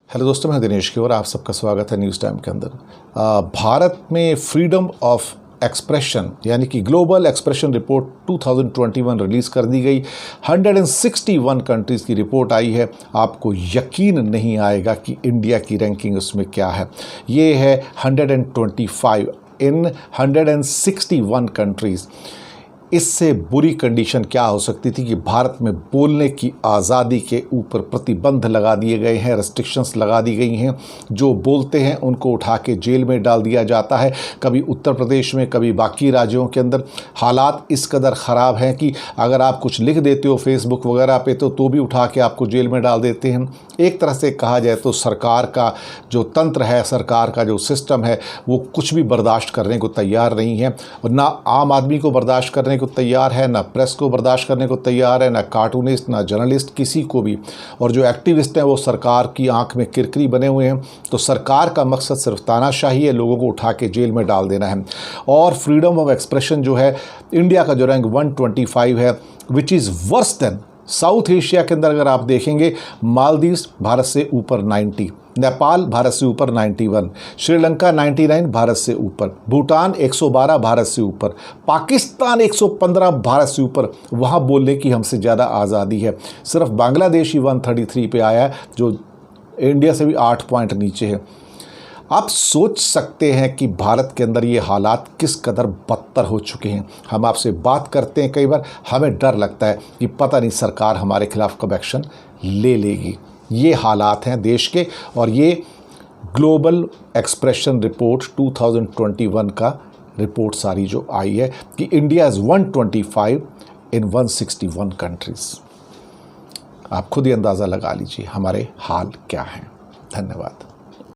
Hello दोस्तों, मैं दिनेश की और आप सबका स्वागत है न्यूज़ टाइम के अंदर। भारत में फ्रीडम ऑफ एक्सप्रेशन यानी कि ग्लोबल एक्सप्रेशन रिपोर्ट 2021 रिलीज़ कर दी गई। 161 कंट्रीज़ की रिपोर्ट आई है। आपको यकीन नहीं आएगा कि इंडिया की रैंकिंग उसमें क्या है। ये है 125 इन 161 कंट्रीज़। इससे बुरी कंडीशन क्या हो सकती थी कि भारत में बोलने की आज़ादी के ऊपर प्रतिबंध लगा दिए गए हैं, रेस्ट्रिक्शंस लगा दी गई हैं। जो बोलते हैं उनको उठा के जेल में डाल दिया जाता है, कभी उत्तर प्रदेश में, कभी बाकी राज्यों के अंदर। हालात इस कदर ख़राब हैं कि अगर आप कुछ लिख देते हो फेसबुक वगैरह पे तो भी उठा के आपको जेल में डाल देते हैं। एक तरह से कहा जाए तो सरकार का जो तंत्र है, सरकार का जो सिस्टम है, वो कुछ भी बर्दाश्त करने को तैयार नहीं है। और ना आम आदमी को बर्दाश्त करने को तैयार है, ना प्रेस को बर्दाश्त करने को तैयार है, ना कार्टूनिस्ट, ना जर्नलिस्ट, किसी को भी। और जो एक्टिविस्ट हैं वो सरकार की आंख में किरकिरी बने हुए हैं। तो सरकार का मकसद सिर्फ तानाशाही है, लोगों को उठा के जेल में डाल देना है। और फ्रीडम ऑफ एक्सप्रेशन जो है, इंडिया का जो रैंक 125 है, which is worse than south Asia के अंदर। अगर आप देखेंगे, मालदीव्स भारत से ऊपर 90, नेपाल भारत से ऊपर 91, श्रीलंका 99 भारत से ऊपर, भूटान 112 भारत से ऊपर, पाकिस्तान 115 भारत से ऊपर। वहाँ बोलने की हमसे ज़्यादा आज़ादी है। सिर्फ बांग्लादेश ही 133 पे आया है, जो इंडिया से भी 8 पॉइंट नीचे है। आप सोच सकते हैं कि भारत के अंदर ये हालात किस कदर बदतर हो चुके हैं। हम आपसे बात करते हैं, कई बार हमें डर लगता है कि पता नहीं सरकार हमारे खिलाफ कब एक्शन ले लेगी। ये हालात हैं देश के, और ये ग्लोबल एक्सप्रेशन रिपोर्ट 2021 का रिपोर्ट सारी जो आई है कि इंडिया इज़ 125 इन 161 कंट्रीज़। आप खुद ही अंदाज़ा लगा लीजिए हमारे हाल क्या हैं। धन्यवाद।